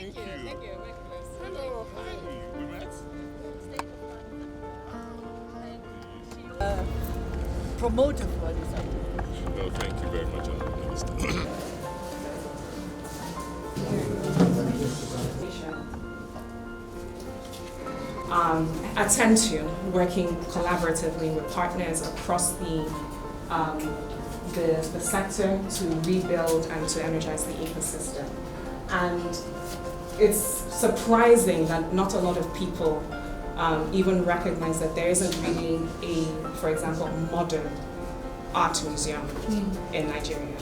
Thank you. Thank you. Hello, hi. We met? Promoter for this application. No, thank you very much. I understand. Attend to working collaboratively with partners across the sector to rebuild and to energize the ecosystem. And it's surprising that not a lot of people even recognize that there isn't really for example, modern art museum in Nigeria.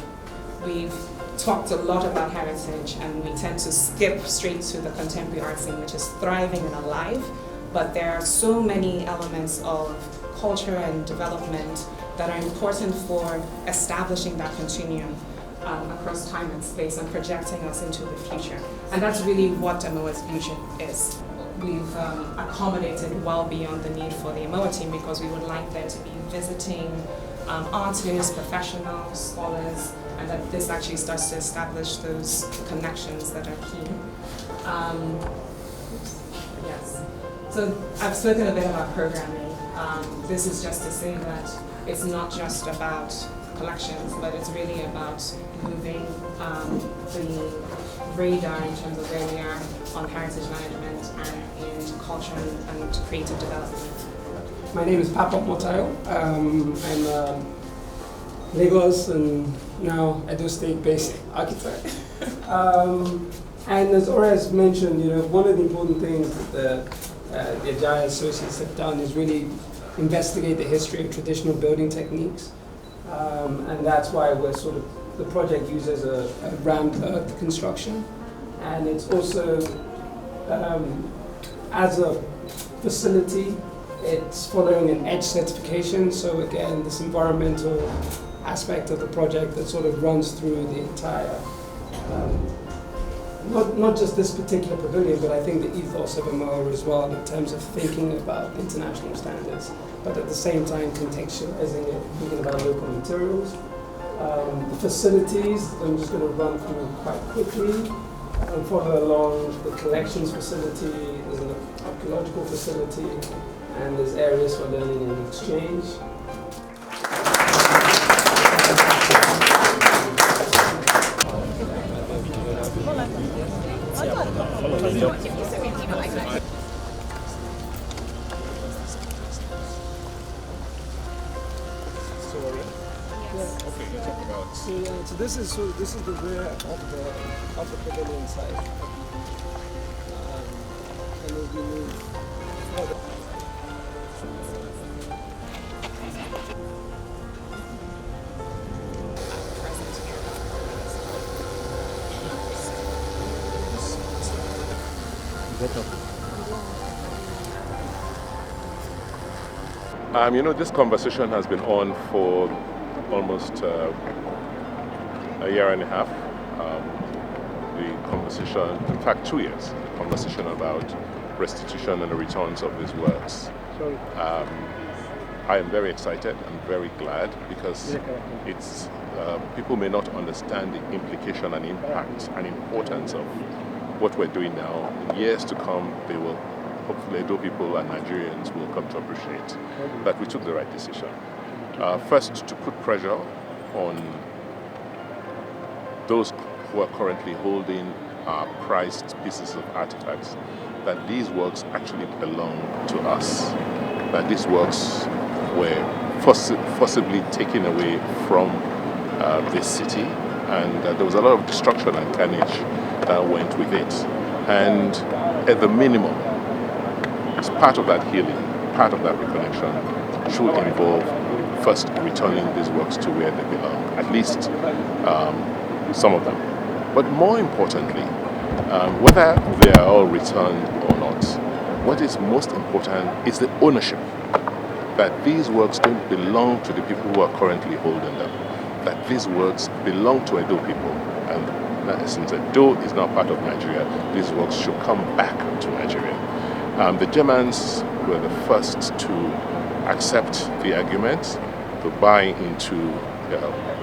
We've talked a lot about heritage and we tend to skip straight to the contemporary art scene, which is thriving and alive, but there are so many elements of culture and development that are important for establishing that continuum across time and space and projecting us into the future. And that's really what EMOWAA's vision is. We've accommodated well beyond the need for the EMOWAA team because we would like there to be visiting artists, professionals, scholars, and that this actually starts to establish those connections that are key. Yes. So I've spoken a bit about programming. This is just to say that it's not just about collections, but it's really about moving the radar in terms of where we are on heritage management and in culture and creative development. My name is Papa Motayo. I'm Lagos and now Edo State-based architect. And as Ora has mentioned, one of the important things that the Agile Associates have done is really investigate the history of traditional building techniques. And that's why the project uses a rammed earth construction. And it's also, as a facility, it's following an EDGE certification. So again, this environmental aspect of the project that sort of runs through the entire, not just this particular pavilion, but I think the ethos of EMOWAA as well in terms of thinking about international standards, but at the same time contextualizing it, thinking about local materials. The facilities, I'm just going to run through quite quickly and follow along. The collections facility, there's an archaeological facility, and there's areas for learning and exchange. So this is the rear of the pavilion side. And as we move further. This conversation has been on for almost a year and a half. The conversation, in fact 2 years, conversation about restitution and the returns of these works. I am very excited and very glad because it's people may not understand the implication and impact and importance of what we're doing now. In years to come, they will hopefully Edo people and Nigerians will come to appreciate that we took the right decision. First, to put pressure on those who are currently holding prized pieces of artifacts, that these works actually belong to us, that these works were forcibly taken away from this city, and there was a lot of destruction and carnage that went with it. And at the minimum, as part of that healing, part of that reconnection, should involve first returning these works to where they belong, at least some of them. But more importantly, whether they are all returned or not, what is most important is the ownership, that these works don't belong to the people who are currently holding them, that these works belong to Edo people. And since Edo is now part of Nigeria, these works should come back to Nigeria. The Germans were the first to accept the argument, to buy into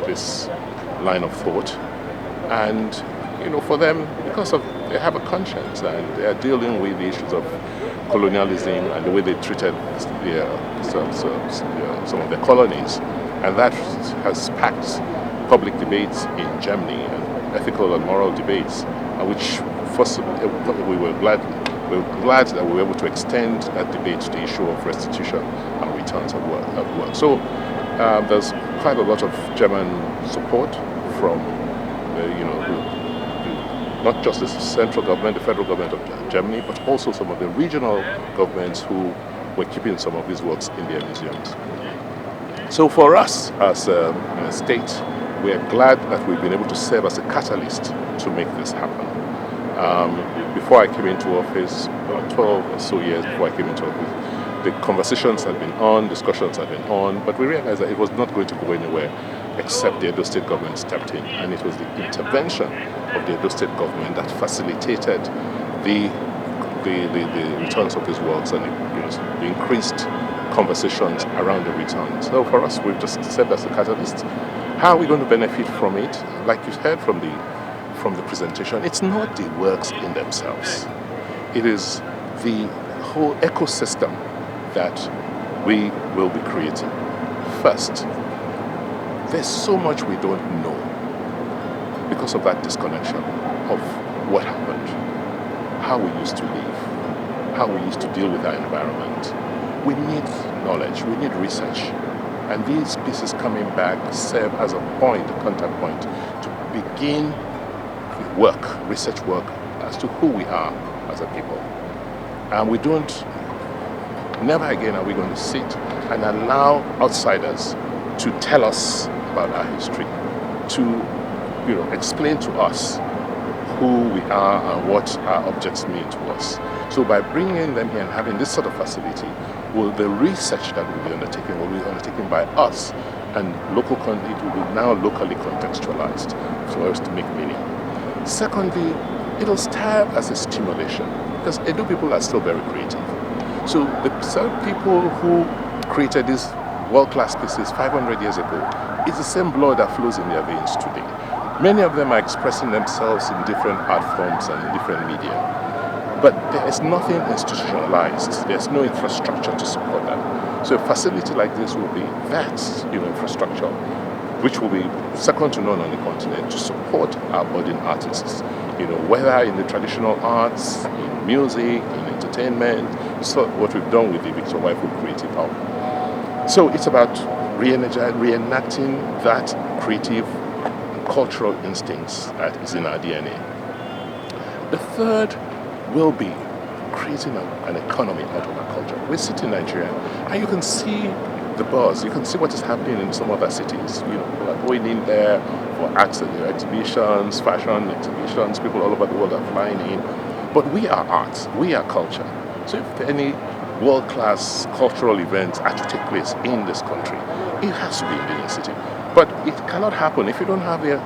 this line of thought, and for them, because they have a conscience and they are dealing with the issues of colonialism and the way they treated some of their colonies, and that has sparked public debates in Germany and ethical and moral debates, which first we were glad that we were able to extend that debate to the issue of restitution and returns of work. So there's quite a lot of German support from not just the central government, the federal government of Germany, but also some of the regional governments who were keeping some of these works in their museums. So for us as a state, we are glad that we've been able to serve as a catalyst to make this happen. Before I came into office, about 12 or so years before I came into office, the conversations had been on, discussions had been on, but we realized that it was not going to go anywhere except the Edo State government stepped in, and it was the intervention of the Edo State government that facilitated the returns of these works and the increased conversations around the return. So for us, we've just served as a catalyst. How are we going to benefit from it? Like you heard from the presentation, it's not the works in themselves. It is the whole ecosystem that we will be creating. First, there's so much we don't know because of that disconnection of what happened, how we used to live, how we used to deal with our environment. We need knowledge, we need research. And these pieces coming back serve as a contact point to begin research work as to who we are as a people. And never again are we going to sit and allow outsiders to tell us about our history, to explain to us who we are and what our objects mean to us. So by bringing them here and having this sort of facility, the research that will be undertaken by us, and it will be now locally contextualized for us to make meaning. Secondly, it'll serve as a stimulation, because Edo people are still very creative. So the same people who created these world-class pieces 500 years ago, it's the same blood that flows in their veins today. Many of them are expressing themselves in different art forms and in different media. But there is nothing institutionalized. There's no infrastructure to support that. So a facility like this will be that infrastructure, which will be second to none on the continent, to support our budding artists. Whether in the traditional arts, in music, in entertainment. So what we've done with the Victor Waifu Creative Hub. So it's about reenacting that creative and cultural instincts that is in our DNA. The third will be creating an economy out of our culture. We sit in Nigeria, and you can see the buzz. You can see what is happening in some other cities. People are going in there for arts exhibitions, fashion exhibitions. People all over the world are flying in. But we are art. We are culture. So if any world-class cultural events are to take place in this country, it has to be in the city. But it cannot happen if you don't have the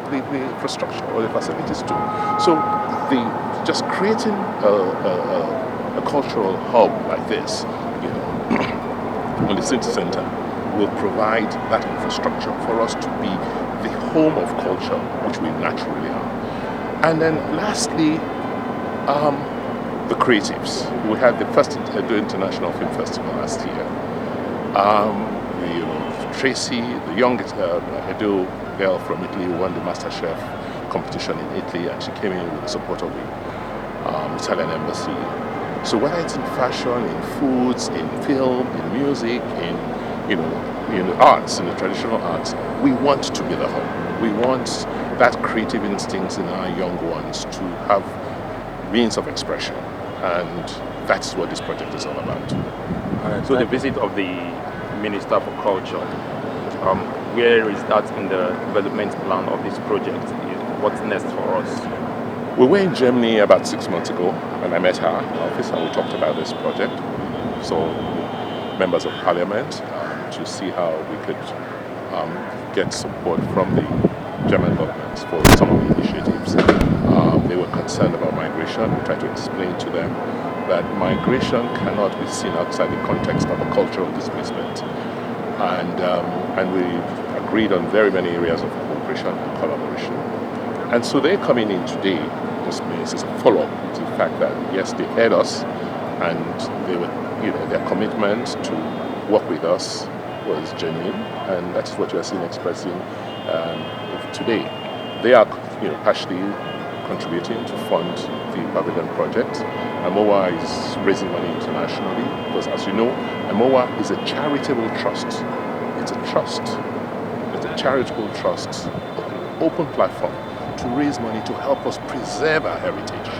infrastructure or the facilities to. So just creating a cultural hub like this, on the city center, will provide that infrastructure for us to be the home of culture, which we naturally are. And then lastly, the creatives. We had the first Edo International Film Festival last year. Tracy, the young Edo girl from Italy, who won the MasterChef competition in Italy, and she came in with the support of the Italian embassy. So whether it's in fashion, in foods, in film, in music, in the arts, in the traditional arts, we want to be the home. We want that creative instincts in our young ones to have means of expression, and that's what this project is all about. So the visit of the Minister for Culture, where is that in the development plan of this project? What's next for us? We were in Germany about 6 months ago, and I met her in the office, and we talked about this project. So members of parliament to see how we could get support from the German government for some of the initiatives. They were concerned about migration. We tried to explain to them that migration cannot be seen outside the context of a cultural displacement. And we agreed on very many areas of cooperation and collaboration. And so they're coming in today just means it's a follow-up to the fact that yes, they heard us, and they were, their commitment to work with us was genuine, and that's what you are seeing expressing today. They are, partially contributing to fund the Pavilion project. EMOWAA is raising money internationally because, as you know, EMOWAA is a charitable trust. It's a trust. It's a charitable trust, an open platform to raise money to help us preserve our heritage.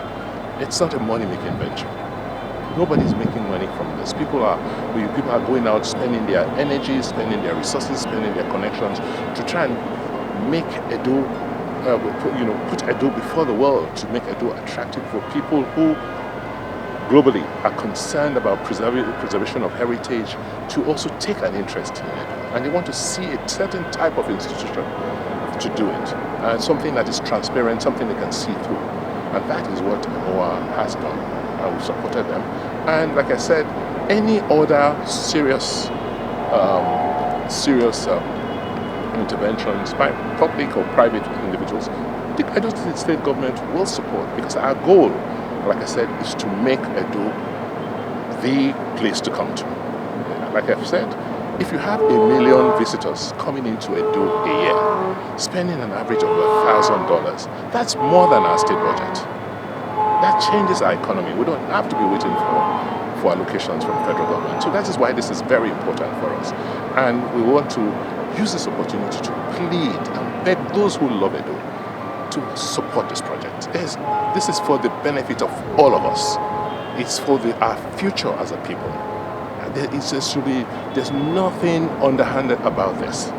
It's not a money-making venture. Nobody's making money from this. People are going out spending their energy, spending their resources, spending their connections to try and make Edo, put Edo before the world, to make Edo attractive for people who globally are concerned about preservation of heritage, to also take an interest in it. And they want to see a certain type of institution to do it. Something that is transparent, something they can see through. And that is what EMOWAA has done. And we've supported them. And like I said, any other serious interventions by public or private individuals, the Edo State government will support, because our goal, like I said, is to make Edo the place to come to. Like I've said, if you have 1 million visitors coming into Edo a year, spending an average of $1,000, that's more than our state budget. That changes our economy. We don't have to be waiting for allocations from federal government. So that is why this is very important for us. And we want to use this opportunity to plead and beg those who love Edo to support this project. This is for the benefit of all of us. It's for our future as a people. There's nothing underhanded about this.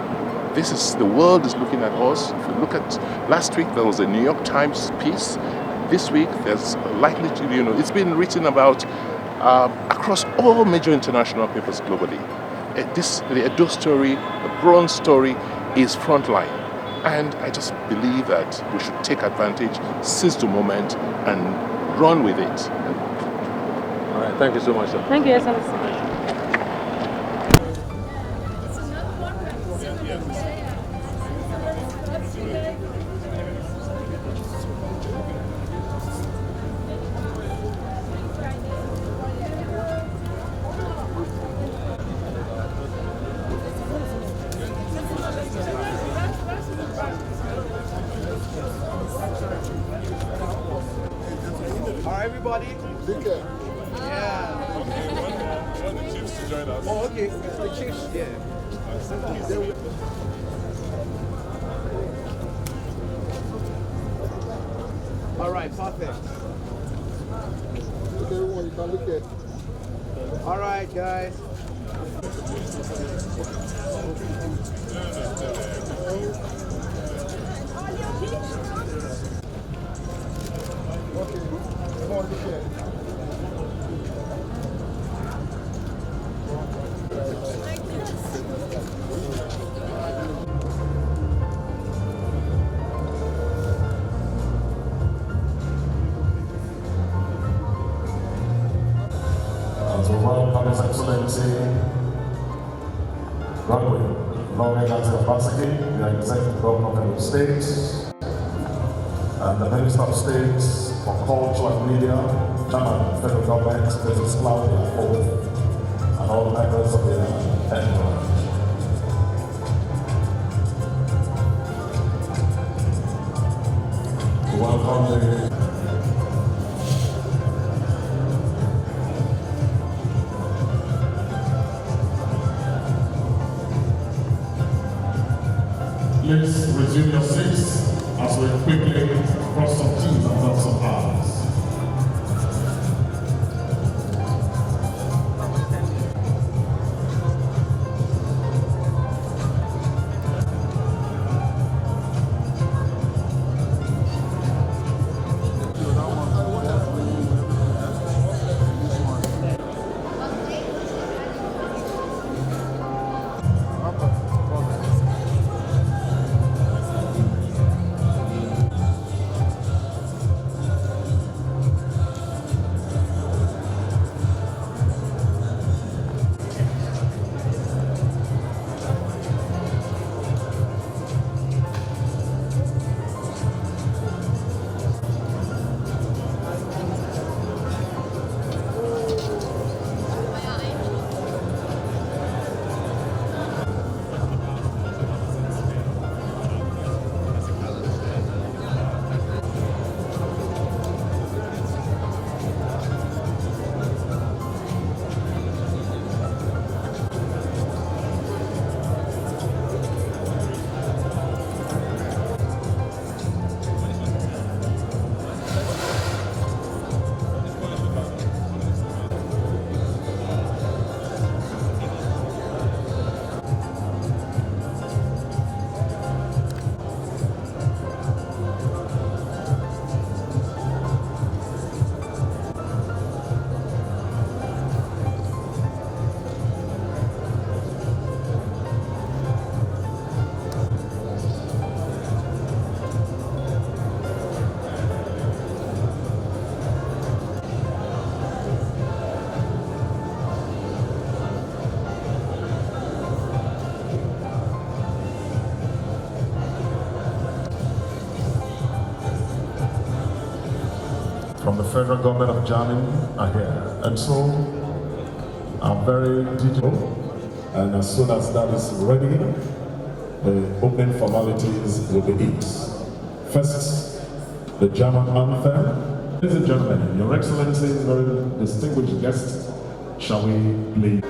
The world is looking at us. If you look at last week, there was a New York Times piece. This week, there's likely to, it's been written about across all major international papers globally. The Edo story, the bronze story, is frontline. And I just believe that we should take advantage, seize the moment, and run with it. All right, thank you so much, sir. Thank you, Excellency. Everybody? Yeah. Want the chiefs to join us? Oh, okay. The chiefs, yeah. All right, perfect. Okay, everyone, you can look at. All right, guys. Okay, come on, look at. So welcome His Excellency Godwin, Lawmaker of Obaseki, the Executive Governor of the State, and the Minister of State for Culture and Media, Chairman of the Federal Government, Mrs. Claudia Hope, and all members of the environment. Welcome the Please resume your seats as we quickly cross some T's and dot some I's. from the federal government of Germany are here. And so I'm very digital, and as soon as that is ready, the opening formalities will be it. First, the German anthem. Ladies and gentlemen, Your Excellency, very distinguished guests, shall we please?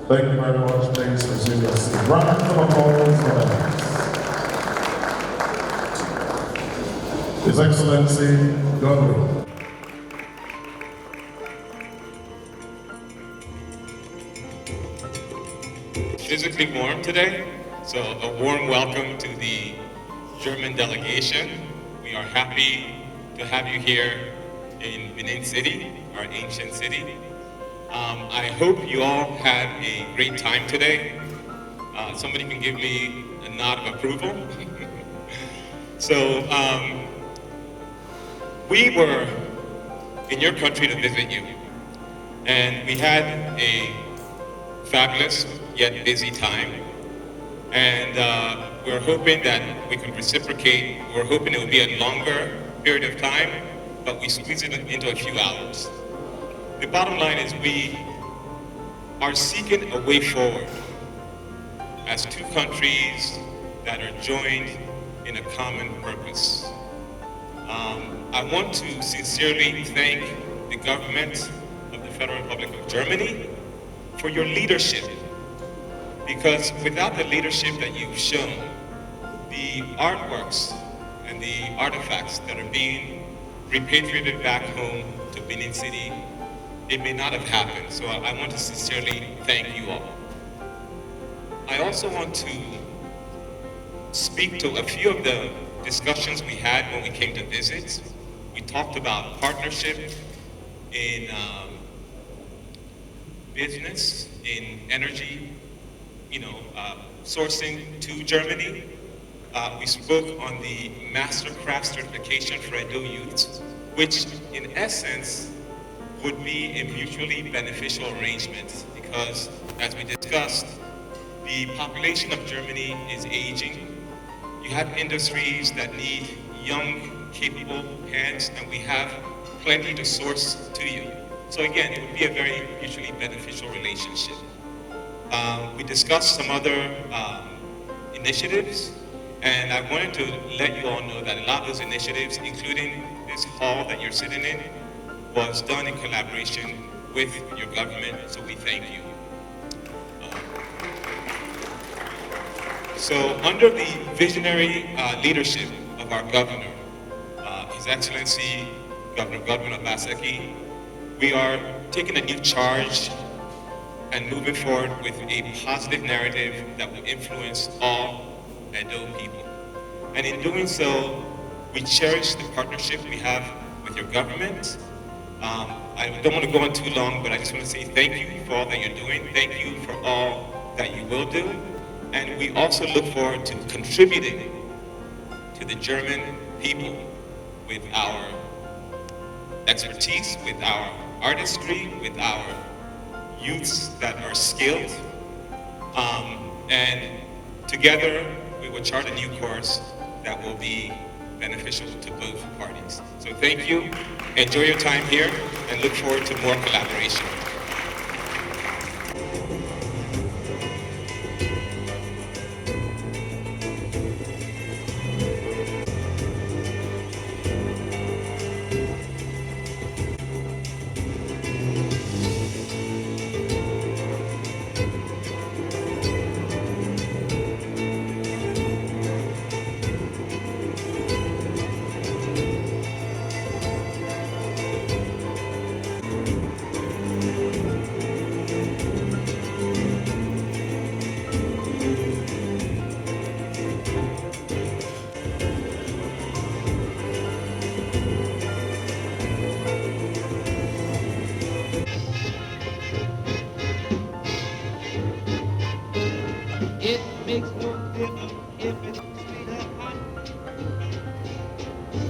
Thank you very much. Please resume your seat. Round of applause for them. His Excellency Godwin. Physically warm today, so a warm welcome to the German delegation. We are happy to have you here in Benin City, our ancient city. I hope you all had a great time today. Somebody can give me a nod of approval. So we were in your country to visit you, and we had a fabulous yet busy time, and we're hoping that we could reciprocate. We're hoping it would be a longer period of time, but we squeeze it into a few hours. The bottom line is we are seeking a way forward as two countries that are joined in a common purpose. I want to sincerely thank the government of the Federal Republic of Germany for your leadership, because without the leadership that you've shown, the artworks and the artifacts that are being repatriated back home to Benin City, it may not have happened. So I want to sincerely thank you all. I also want to speak to a few of the discussions we had when we came to visit. We talked about partnership in business, in energy, sourcing to Germany. We spoke on the Master Craft Certification for Edo youth, which in essence would be a mutually beneficial arrangement, because as we discussed, the population of Germany is aging. You have industries that need young, capable hands, and we have plenty to source to you. So again, it would be a very mutually beneficial relationship. We discussed some other initiatives, and I wanted to let you all know that a lot of those initiatives, including this hall that you're sitting in, was done in collaboration with your government, so we thank you. So under the visionary leadership of our governor, His Excellency Governor Godwin Obaseki, we are taking a new charge and moving forward with a positive narrative that will influence all Edo people. And in doing so, we cherish the partnership we have with your government. I don't want to go on too long, but I just want to say thank you for all that you're doing. Thank you for all that you will do. And we also look forward to contributing to the German people with our expertise, with our artistry, with our youths that are skilled. And together, we will chart a new course that will be beneficial to both parties. So thank you, enjoy your time here, and look forward to more collaboration. It makes no difference if it's sweet or hot.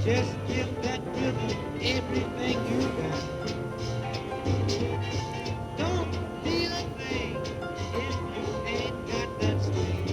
Just give that rhythm everything you got. Don't feel a thing if you ain't got that swing.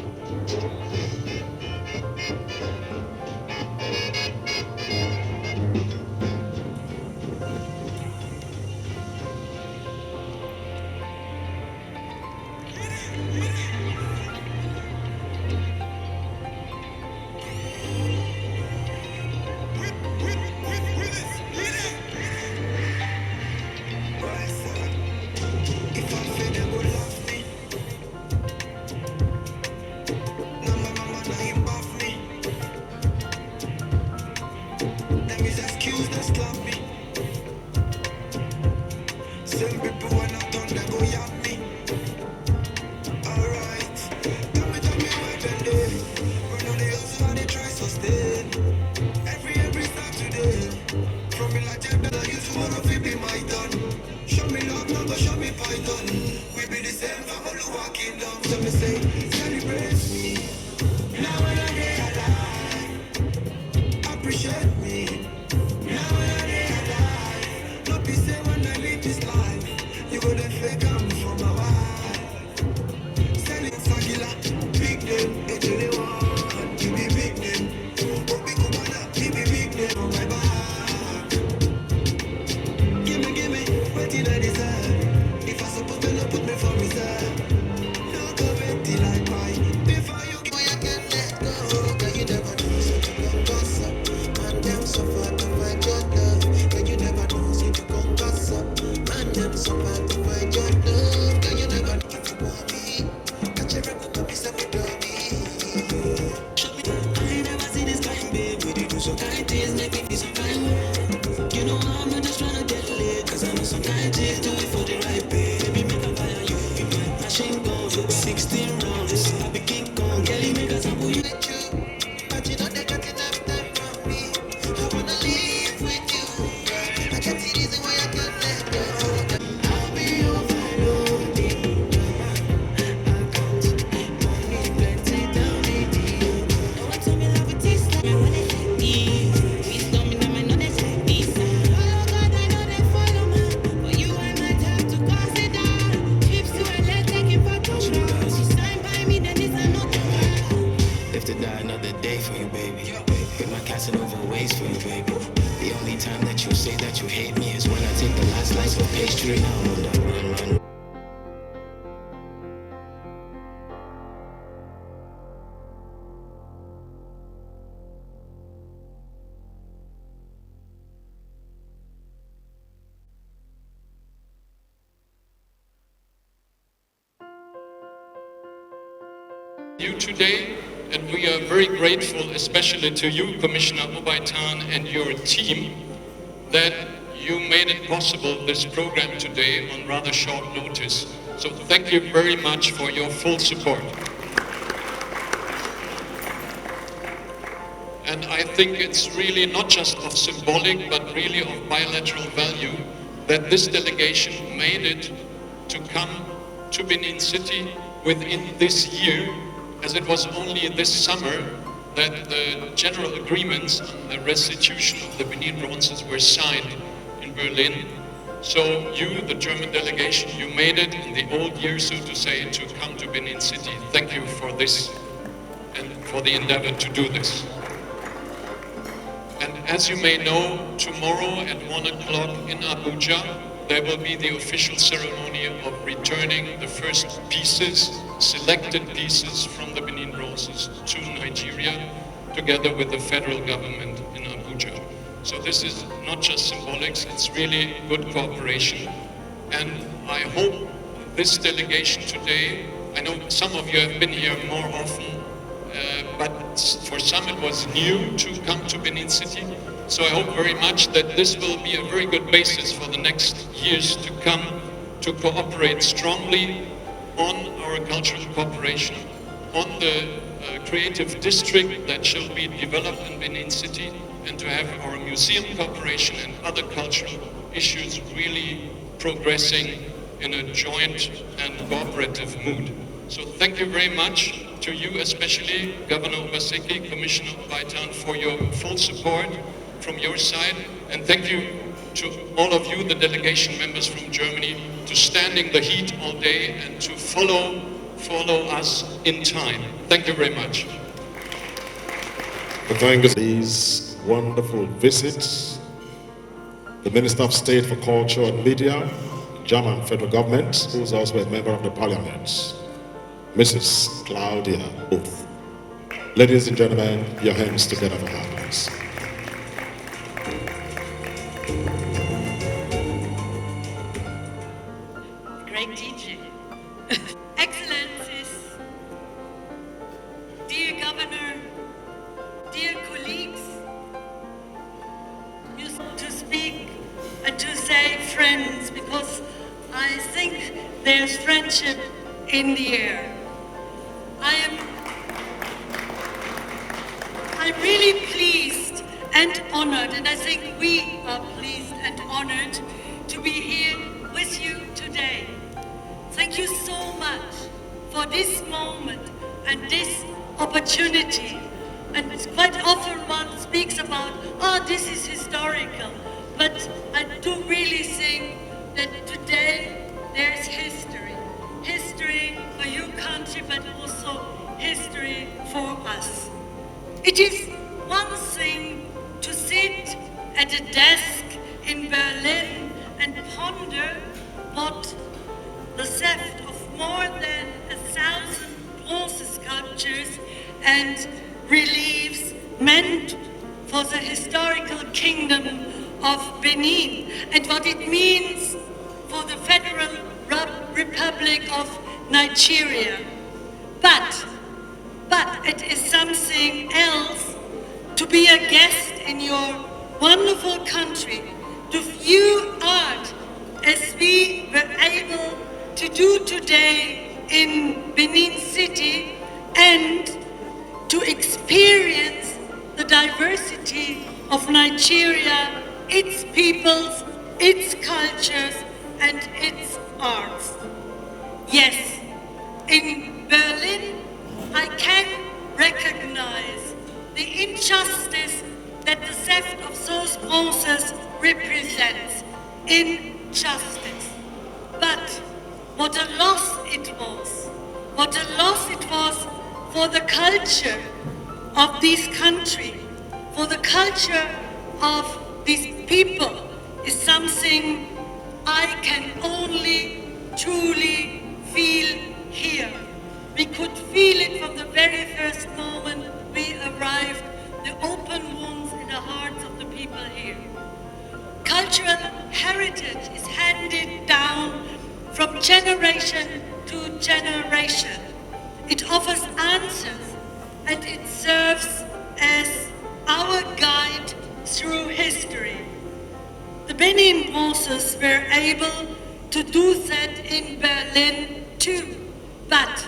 You today, and we are very grateful, especially to you, Commissioner Obaitan, and your team, that you made it possible, this program today, on rather short notice. So thank you very much for your full support. And I think it's really not just of symbolic, but really of bilateral value that this delegation made it to come to Benin City within this year, as it was only this summer that the general agreements on the restitution of the Benin bronzes were signed in Berlin. So you, the German delegation, you made it in the old year, so to say, to come to Benin City. Thank you for this and for the endeavor to do this. And as you may know, tomorrow at 1 o'clock in Abuja, there will be the official ceremony of returning the first pieces, selected pieces from the Benin bronzes to Nigeria, together with the federal government in Abuja. So this is not just symbolics, it's really good cooperation. And I hope this delegation today, I know some of you have been here more often, but for some it was new to come to Benin City. So I hope very much that this will be a very good basis for the next years to come to cooperate strongly on our cultural cooperation, on the creative district that shall be developed in Benin City, and to have our museum cooperation and other cultural issues really progressing in a joint and cooperative mood. So thank you very much to you, especially Governor Obaseki, Commissioner Baitan, for your full support from your side. And thank you to all of you, the delegation members from Germany, to standing the heat all day and to follow us in time. Thank you very much. Thank you for these wonderful visits. The Minister of State for Culture and Media, German federal government, who is also a member of the parliament, Mrs. Claudia Booth. Ladies and gentlemen, your hands together for her, please. Great DJ. Excellencies, dear Governor, dear colleagues, used to speak and to say friends, because I think there's friendship in the air. I'm really pleased and honored, and I think we are pleased and honored to be here with you today. Thank you so much for this moment and this opportunity. And quite often one speaks about, oh, this is historical. But I do really think that today there's history. History for your country, but also history for us. It is one thing to sit at a desk in Berlin and ponder what the theft of more than 1,000 bronze sculptures and reliefs meant for the historical kingdom of Benin, and what it means for the Federal Republic of Nigeria. But it is something else to be a guest in your wonderful country, to view art as we were able to do today in Benin City, and to experience the diversity of Nigeria, its peoples, its cultures, and its arts. Yes, in Berlin, I can recognize the injustice that the theft of those bronzes represents. Injustice. But what a loss it was. What a loss it was for the culture of this country, for the culture of these people, is something I can only truly feel here. We could feel it from the very first moment we arrived, the open wounds in the hearts of the people here. Cultural heritage is handed down from generation to generation. It offers answers, and it serves as our guide through history. The Benin Bronzes were able to do that in Berlin too. But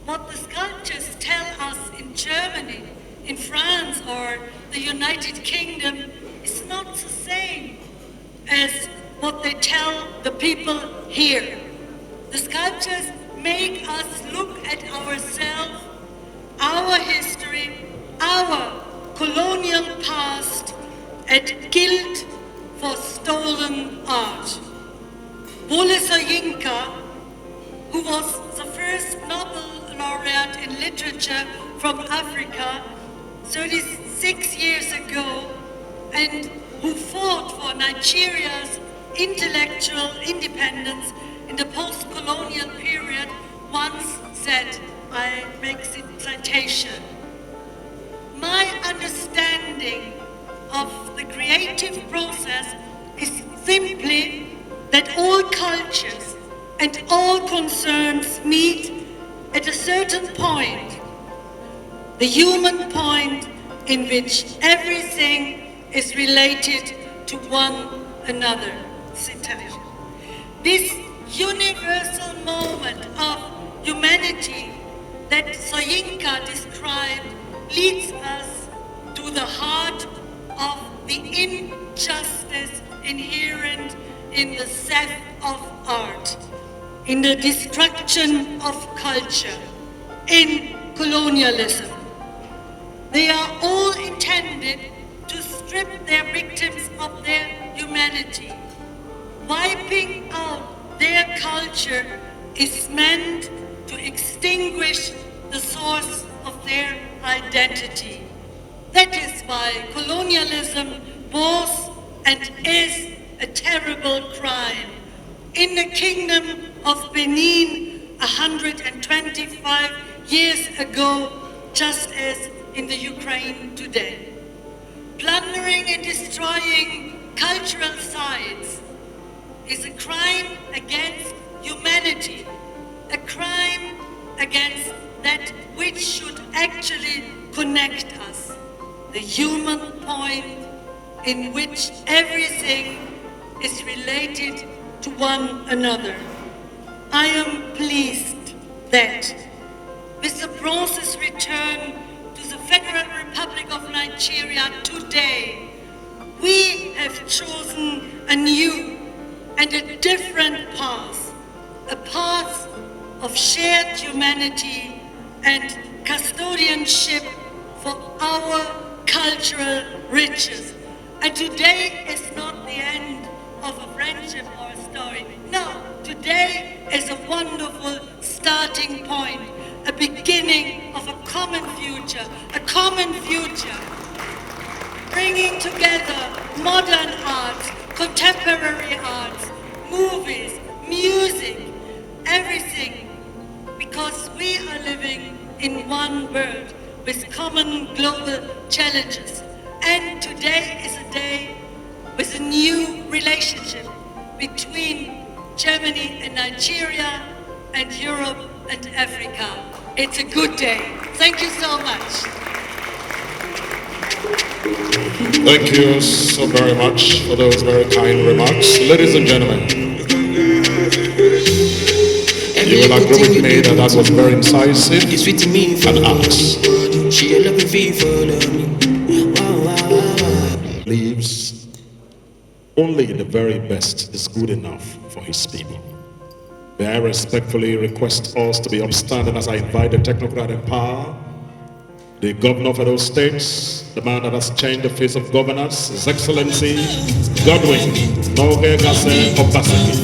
what the sculptures tell us in Germany, in France, or the United Kingdom is not the same as what they tell the people here. The sculptures make us look at ourselves, our history, our colonial past, at guilt for stolen art. Wole Soyinka, who was the first Nobel laureate in literature from Africa 36 years ago, and who fought for Nigeria's intellectual independence in the post-colonial period, once said, I make citation, "My understanding of the creative process is simply that all cultures and all concerns meet at a certain point, the human point in which everything is related to one another." Citation. This universal moment of humanity that Soyinka described leads us to the heart of the injustice inherent in the theft of art, in the destruction of culture, in colonialism. They are all intended to strip their victims of their humanity. Wiping out their culture is meant to extinguish the source of their identity. That is why colonialism was and is a terrible crime. In the Kingdom of Benin 125 years ago, just as in the Ukraine today. Plundering and destroying cultural sites is a crime against humanity, a crime against that which should actually connect us, the human point in which everything is related to one another. I am pleased that with the bronze's return to the Federal Republic of Nigeria today, we have chosen a new and a different path, a path of shared humanity and custodianship for our cultural riches. And today is not the end of a friendship or a story. No, today is a wonderful starting point, a beginning of a common future, bringing together modern arts, contemporary arts, movies, music, everything, because we are living in one world with common global challenges. And today is a day with a new relationship between Germany and Nigeria and Europe and Africa. It's a good day. Thank you so much. Thank you so very much for those very kind remarks. Ladies and gentlemen, you will agree with me that that was very incisive and apt. Believes only the very best is good enough for his people. May I respectfully request us to be upstanding as I invite the technocrat in power, the governor of those states, the man that has changed the face of governance, His Excellency Godwin Obaseki.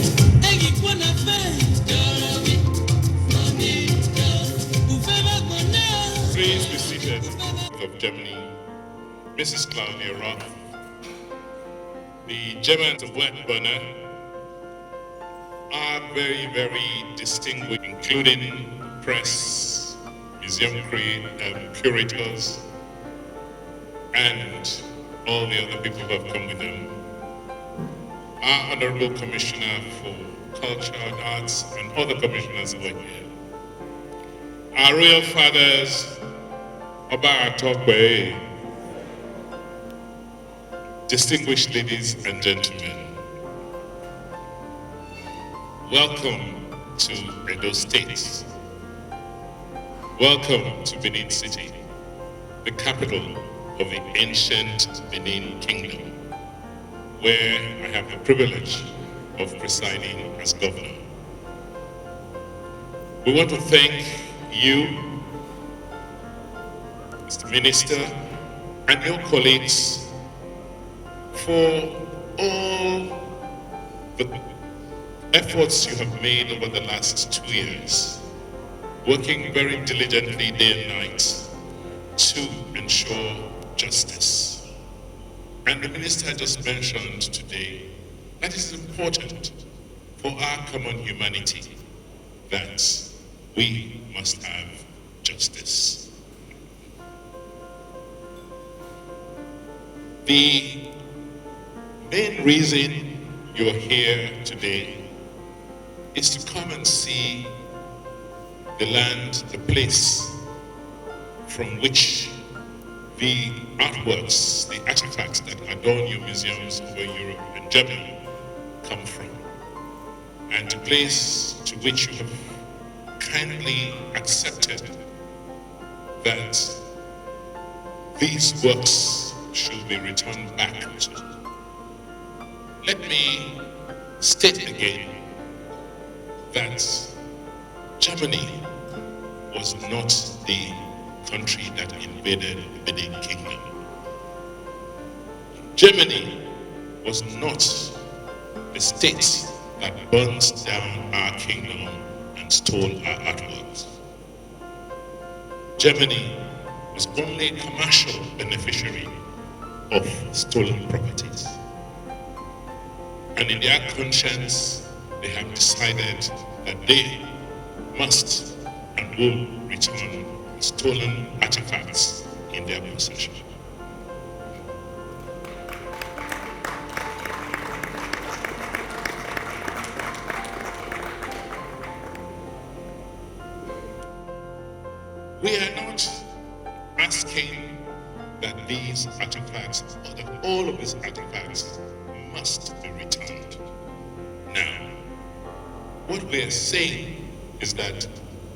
Please be seated. Of Germany, Mrs. Claudia Roth, the German wet burner, are very, very distinguished, including press, museum curators, and all the other people who have come with them. Our Honorable Commissioner for Culture and Arts and other commissioners who are here. Our Royal Fathers, Oba Atokwe, distinguished ladies and gentlemen, welcome to Edo State. Welcome to Benin City, the capital of the ancient Benin Kingdom, where I have the privilege of presiding as governor. We want to thank you, Mr. Minister, and your colleagues for all the efforts you have made over the last 2 years, working very diligently day and night to ensure justice. And the minister just mentioned today that it is important for our common humanity that we must have justice. The main reason you're here today is to come and see the land, the place from which the artworks, the artifacts that adorn your museums over Europe and Germany come from, and the place to which you have kindly accepted that these works should be returned back to. Let me state again that Germany was not the country that invaded the Benin Kingdom. Germany was not the state that burnt down our kingdom and stole our artworks. Germany was only a commercial beneficiary of stolen properties. And in their conscience, they have decided that they must and will return stolen artifacts in their possession. We are not asking that these artifacts, or that all of these artifacts must be returned now. What we are saying is that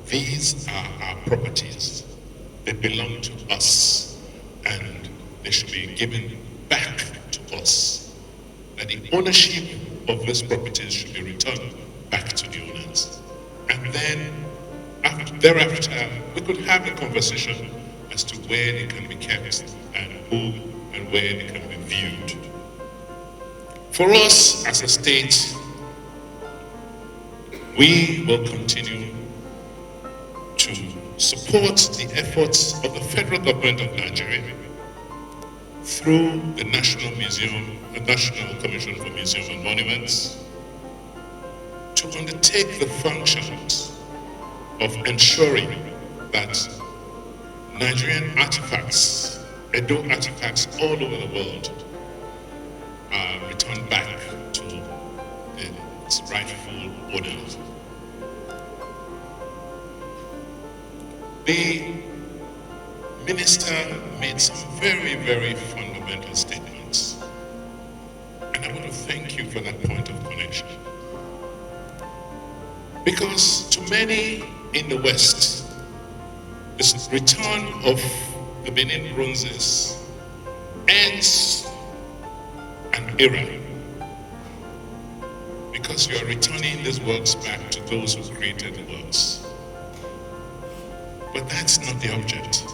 these are our properties. They belong to us, and they should be given back to us. That the ownership of these properties should be returned back to the owners. And then, thereafter, we could have a conversation as to where they can be kept and who and where they can be viewed. For us as a state, we will continue to support the efforts of the federal government of Nigeria through the National Museum, the National Commission for Museums and Monuments, to undertake the functions of ensuring that Nigerian artifacts, Edo artifacts all over the world, are returned back to its rightful owners. The minister made some very, very fundamental statements, and I want to thank you for that point of connection. Because to many in the West, this return of the Benin bronzes ends an era, because you are returning these works back to those who created the works. But that's not the object.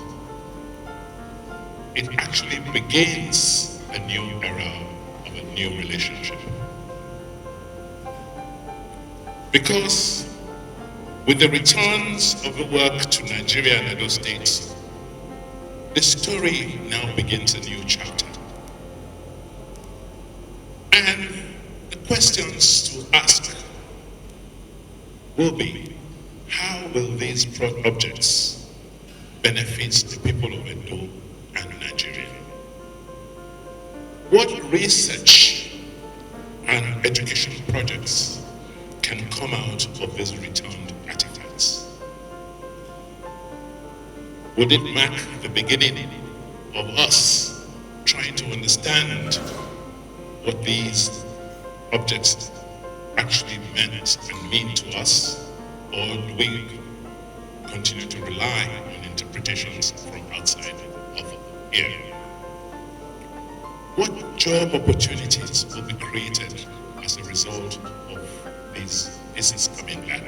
It actually begins a new era of a new relationship. Because with the returns of the work to Nigeria and Edo States, the story now begins a new chapter. And the questions to ask will be, how will these objects benefit the people of Edo and Nigeria? What research and education projects can come out of these returned artifacts? Would it mark the beginning of us trying to understand what these objects actually meant and mean to us, or do we continue to rely on interpretations from outside of here? What job opportunities will be created as a result of these pieces coming back?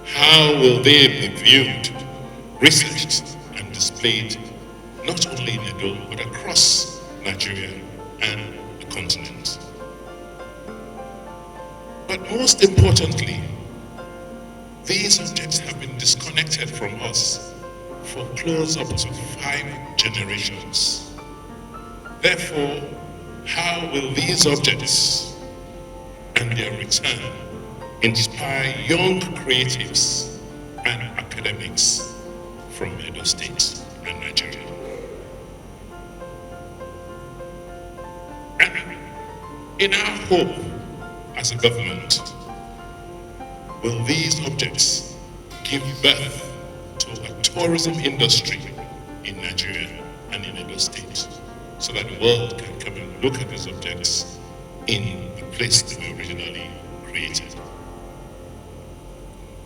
How will they be viewed, researched, and displayed not only in Edo, but across Nigeria and the continent? But most importantly, these objects have been disconnected from us for close up to 5 generations. Therefore, how will these objects and their return inspire young creatives and academics from Edo State and Nigeria? And in our hope as a government, will these objects give birth to a tourism industry in Nigeria and in Edo State, so that the world can come and look at these objects in the place they were originally created?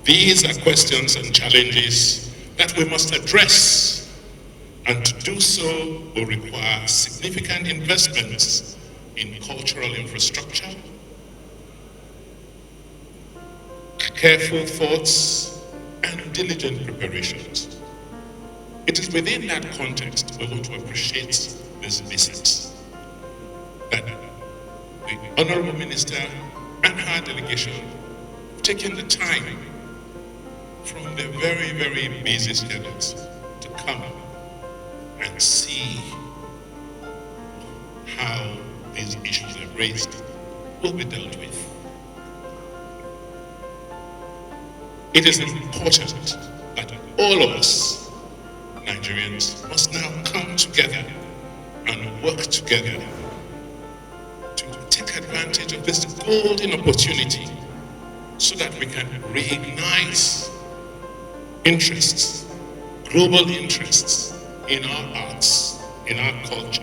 These are questions and challenges that we must address, and to do so will require significant investments in cultural infrastructure, careful thoughts, and diligent preparations. It is within that context we want to appreciate this visit, that the Honorable Minister and her delegation have taken the time from their very, very busy schedules to come and see how these issues I've raised will be dealt with. It is important that all of us, Nigerians, must now come together and work together to take advantage of this golden opportunity so that we can reignite interests, global interests in our arts, in our culture,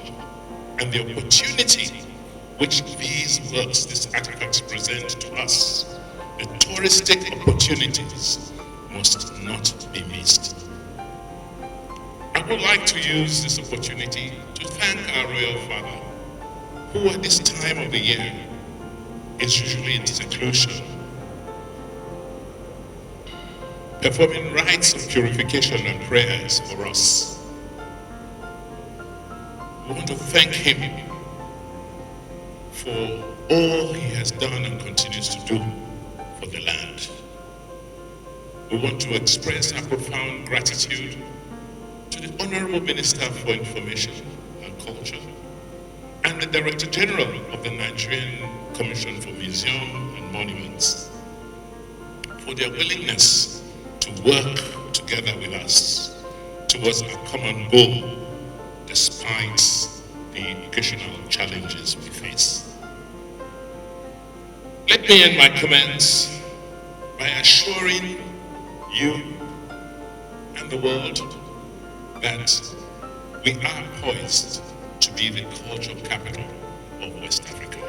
and the opportunity which these works, these artifacts present to us. The touristic opportunities must not be missed. I would like to use this opportunity to thank our royal father, who at this time of the year is usually in seclusion, performing rites of purification and prayers for us. We want to thank him for all he has done and continues to do for the land. We want to express our profound gratitude to the Honorable Minister for Information and Culture and the Director General of the Nigerian Commission for Museum and Monuments for their willingness to work together with us towards our common goal, despite the occasional challenges we face. Let me end my comments by assuring you and the world that we are poised to be the cultural capital of West Africa.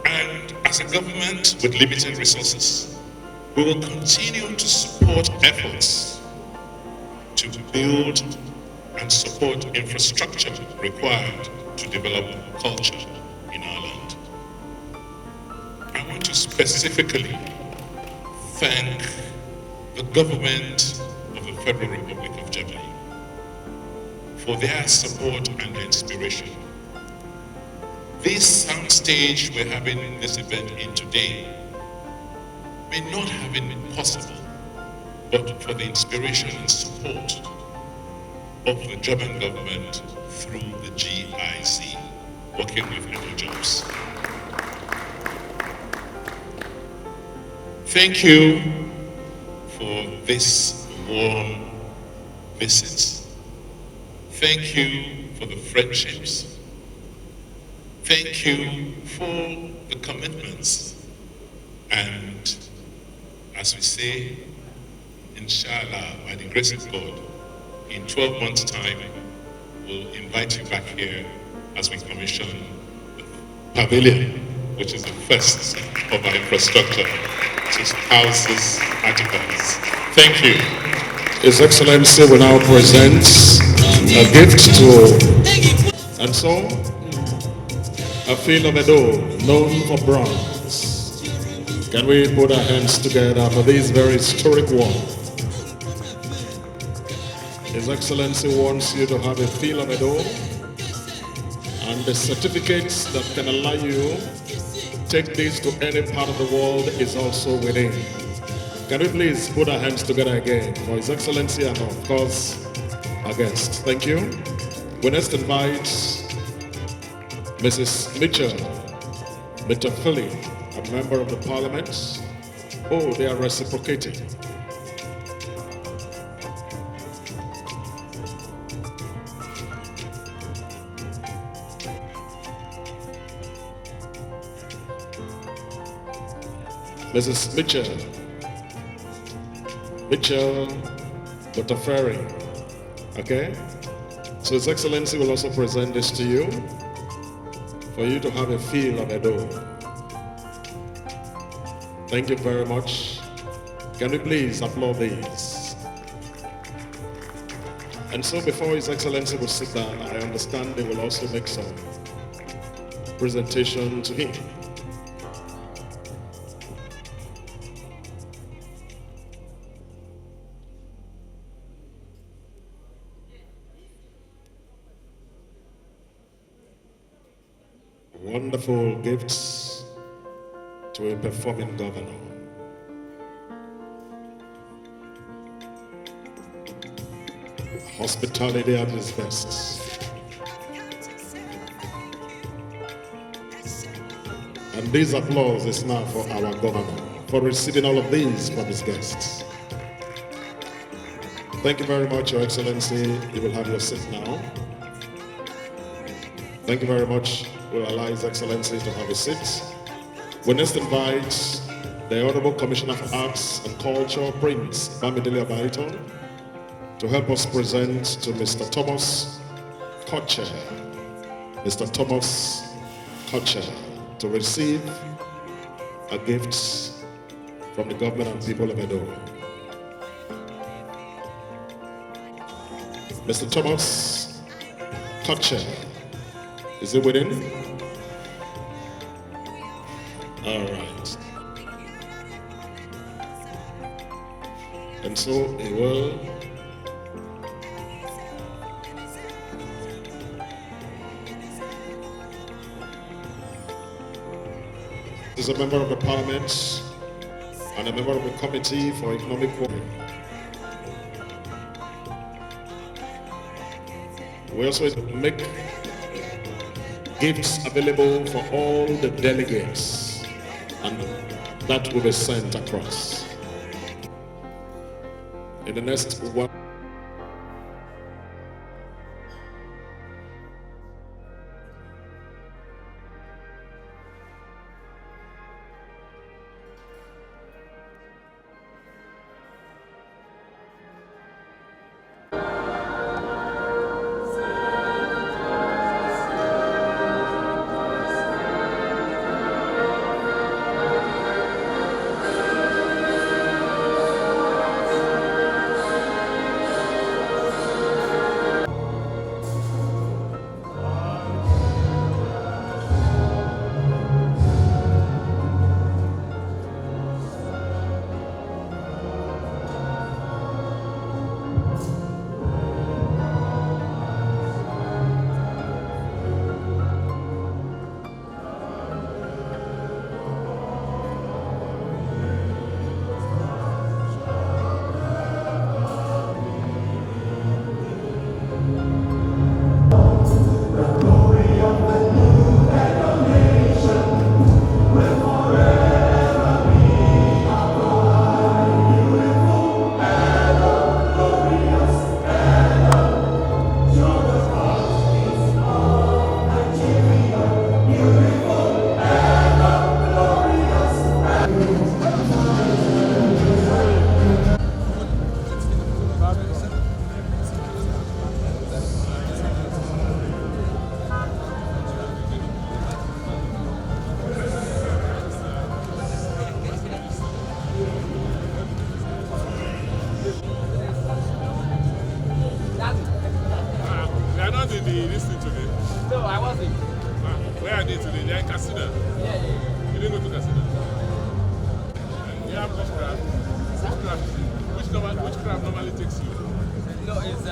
And as a government with limited resources, we will continue to support efforts to build and support infrastructure required to develop culture in our land. I want to specifically thank the government of the Federal Republic of Germany for their support and inspiration. This soundstage we're having this event in today may not have been possible but for the inspiration and support of the German government through the GIC, working with EMOWAA. Thank you for this warm visit. Thank you for the friendships. Thank you for the commitments. And as we say, inshallah, by the grace of God, in 12 months' time, we'll invite you back here as we commission the pavilion, which is the first of our infrastructure to house these artifacts. Thank you. His Excellency will now present a gift to, and so, a field of Edo known for bronze. Can we put our hands together for this very historic one? His Excellency wants you to have a feel of Edo, and the certificates that can allow you take this to any part of the world is also within. Can we please put our hands together again for His Excellency and of course our guest. Thank you. We next invite Mrs. Mitchell Mitafili, a member of the Parliament. Oh, they are reciprocating. Mrs. Mitchell Butterferry. Okay? So His Excellency will also present this to you for you to have a feel of Edo. Thank you very much. Can we please applaud these? And so before His Excellency will sit down, I understand they will also make some presentation to him. Wonderful gifts to a performing governor. Hospitality at its best. And this applause is now for our governor for receiving all of these from his guests. Thank you very much, Your Excellency. You will have your seat now. Thank you very much. We'll allow His Excellency to have a seat. We next invite the Honorable Commissioner for Arts and Culture, Prince Bamidele Abaiton, to help us present to Mr. Thomas Kocher. Mr. Thomas Kocher to receive a gift from the government and people of Edo. Mr. Thomas Kocher, is he within? All right. And so he will is a member of the Parliament and a member of the Committee for Economic Work. We also make gifts available for all the delegates, and that will be sent across. In the next one. in this thing today? No, I wasn't. Where are they today? They're in Casino. Yeah. You didn't go to Casino? You have which craft? Which craft normally takes you? No, it's